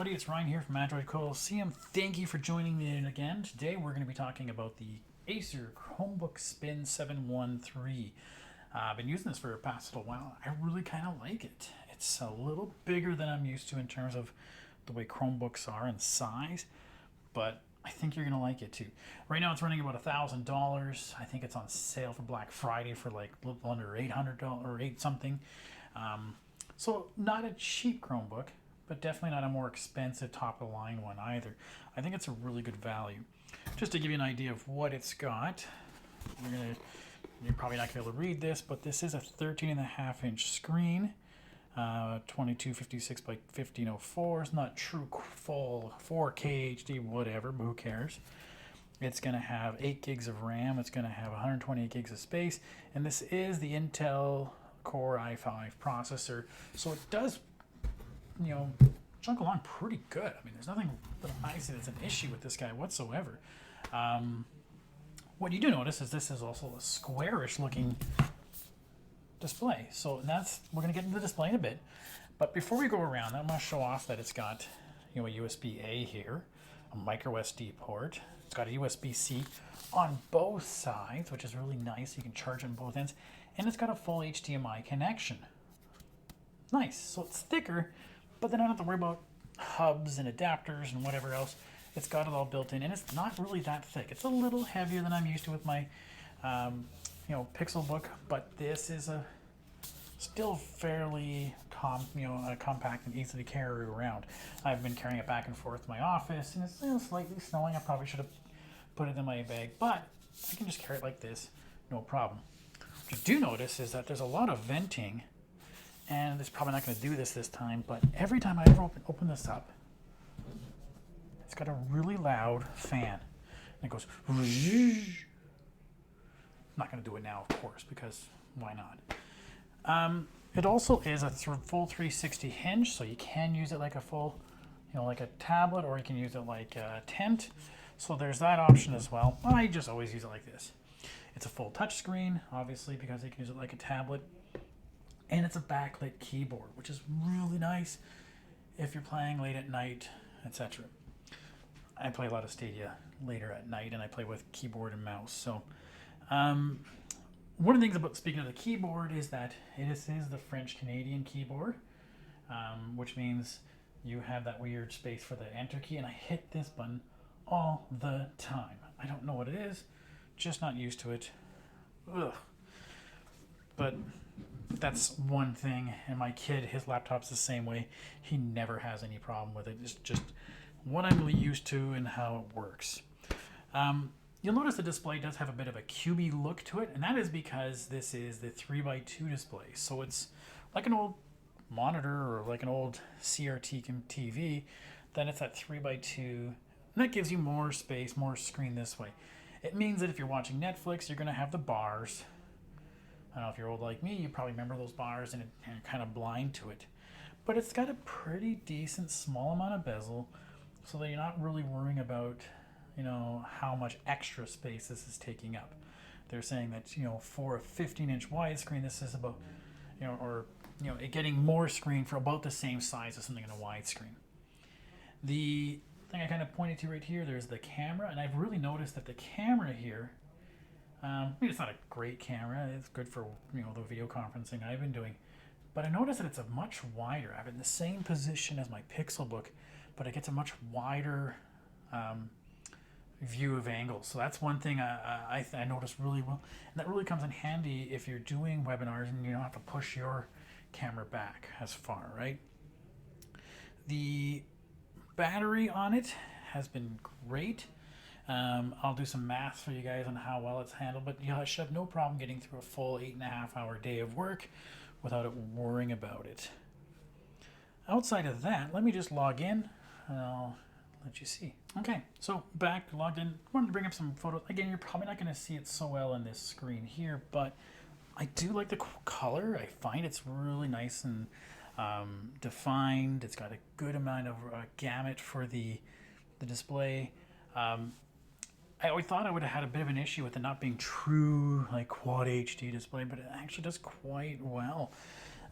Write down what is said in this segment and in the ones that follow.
everybody, it's Ryan here from Android Coliseum. Thank you for joining me in again. Today we're going to be talking about the Acer Chromebook Spin 713. I've been using this for a past little while. I really kind of like it. It's a little bigger than I'm used to in terms of the way Chromebooks are in size, but I think you're going to like it too. Right now it's running about $1,000. I think it's on sale for Black Friday for like a little under $800 or 8 something. So not a cheap Chromebook, but definitely not a more expensive top of the line one either. I think it's a really good value. Just to give you an idea of what it's got, you're probably not going to be able to read this, but this is a 13.5-inch screen, 2256 by 1504. It's not true full 4K HD, whatever, but who cares? It's going to have 8 gigs of RAM. It's going to have 128 gigs of space, and this is the Intel Core i5 processor, so it does, chunk along pretty good. I mean, there's nothing that I see that's an issue with this guy whatsoever. What you do notice is this is also a squarish looking display. So we're going to get into the display in a bit. But before we go around, I'm going to show off that it's got, a USB-A here, a micro SD port. It's got a USB-C on both sides, which is really nice. You can charge on both ends. And it's got a full HDMI connection. Nice. So it's thicker, but then I don't have to worry about hubs and adapters and whatever else. It's got it all built in, and it's not really that thick. It's a little heavier than I'm used to with my, Pixelbook, but this is still fairly compact and easy to carry around. I've been carrying it back and forth to my office, and it's slightly snowing. I probably should have put it in my bag, but I can just carry it like this, no problem. What you do notice is that there's a lot of venting, and it's probably not going to do this time, but every time I ever open this up, it's got a really loud fan. And it goes, I'm not going to do it now, of course, because why not? It also is a full 360 hinge, so you can use it like a full, like a tablet, or you can use it like a tent. So there's that option as well. I just always use it like this. It's a full touch screen, obviously, because you can use it like a tablet. And it's a backlit keyboard, which is really nice if you're playing late at night, etc. I play a lot of Stadia later at night, and I play with keyboard and mouse. So one of the things about, speaking of the keyboard, is that it is the French-Canadian keyboard, which means you have that weird space for the enter key, and I hit this button all the time. I don't know what it is, just not used to it. Ugh. But that's one thing, and my kid, his laptop's the same way. He never has any problem with it. It's just what I'm used to and how it works. You'll notice the display does have a bit of a cubey look to it, and that is because this is the 3x2 display. So it's like an old monitor or like an old CRT TV, then it's that 3x2, and that gives you more space, more screen this way. It means that if you're watching Netflix, you're going to have the bars. I don't know if you're old like me, you probably remember those bars, and you're kind of blind to it. But it's got a pretty decent small amount of bezel, so that you're not really worrying about, how much extra space this is taking up. They're saying that, for a 15-inch widescreen, this is about, getting more screen for about the same size as something in a widescreen. The thing I kind of pointed to right here, there's the camera, and I've really noticed that the camera here, it's not a great camera. It's good for the video conferencing I've been doing, but I noticed that it's a much wider. I'm in the same position as my Pixelbook, but it gets a much wider view of angles. So that's one thing I noticed really well, and that really comes in handy if you're doing webinars and you don't have to push your camera back as far, right? The battery on it has been great. I'll do some math for you guys on how well it's handled, but I should have no problem getting through a full 8.5-hour day of work without it worrying about it. Outside of that, let me just log in, and I'll let you see. Okay, so back, logged in. Wanted to bring up some photos. Again, you're probably not going to see it so well in this screen here, but I do like the color. I find it's really nice and defined. It's got a good amount of gamut for the display. I always thought I would have had a bit of an issue with it not being true like quad HD display, but it actually does quite well.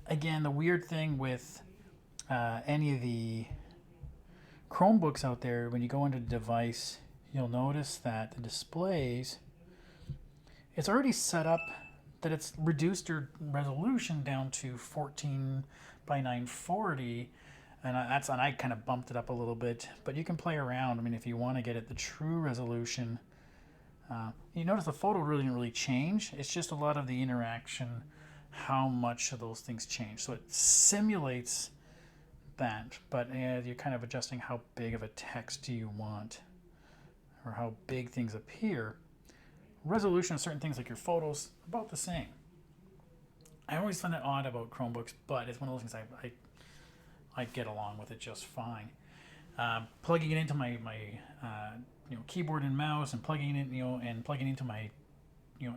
Again, the weird thing with any of the Chromebooks out there, when you go into the device, you'll notice that the displays, it's already set up that it's reduced your resolution down to 14 by 940, and I kind of bumped it up a little bit, but you can play around. I mean, if you want to get it the true resolution, you notice the photo really didn't really change. It's just a lot of the interaction, how much of those things change. So it simulates that, but you're kind of adjusting how big of a text do you want, or how big things appear. Resolution of certain things like your photos, about the same. I always find that odd about Chromebooks, but it's one of those things I get along with it just fine. Plugging it into my keyboard and mouse, and plugging it into my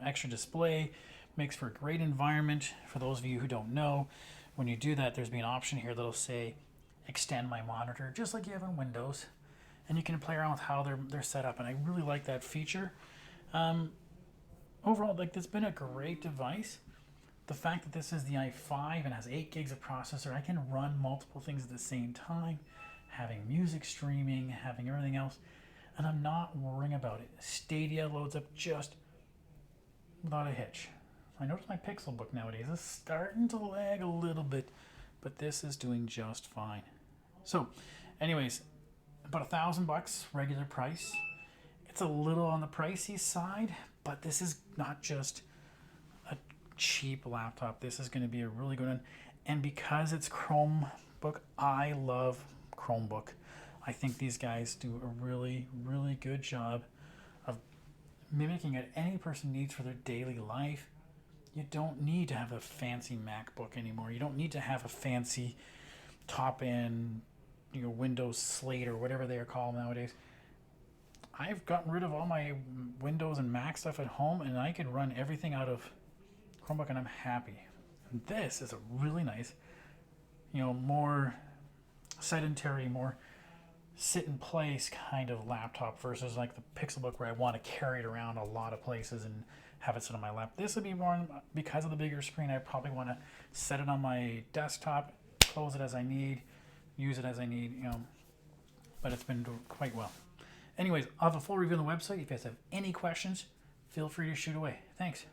extra display makes for a great environment. For those of you who don't know, when you do that, there's an option here that'll say extend my monitor, just like you have in Windows, and you can play around with how they're set up, and I really like that feature. Overall, it's been a great device. The fact that this is the i5 and has 8 gigs of processor, I can run multiple things at the same time, having music streaming, having everything else, and I'm not worrying about it. Stadia loads up just without a hitch. I notice my Pixelbook nowadays is starting to lag a little bit, but this is doing just fine. So, anyways, about $1,000 regular price. It's a little on the pricey side, but this is not just a cheap laptop. This is going to be a really good one. And because it's Chromebook, I love Chromebook. I think these guys do a really, really good job of mimicking what any person needs for their daily life. You don't need to have a fancy MacBook anymore. You don't need to have a fancy top-end, Windows Slate or whatever they are called nowadays. I've gotten rid of all my Windows and Mac stuff at home, and I can run everything out of Chromebook, and I'm happy. And this is a really nice, more sedentary, more sit-in-place kind of laptop versus like the Pixelbook where I want to carry it around a lot of places and have it sit on my lap. This would be more, because of the bigger screen, I probably want to set it on my desktop, close it as I need, use it as I need, but it's been doing quite well. Anyways, I'll have a full review on the website. If you guys have any questions, feel free to shoot away. Thanks.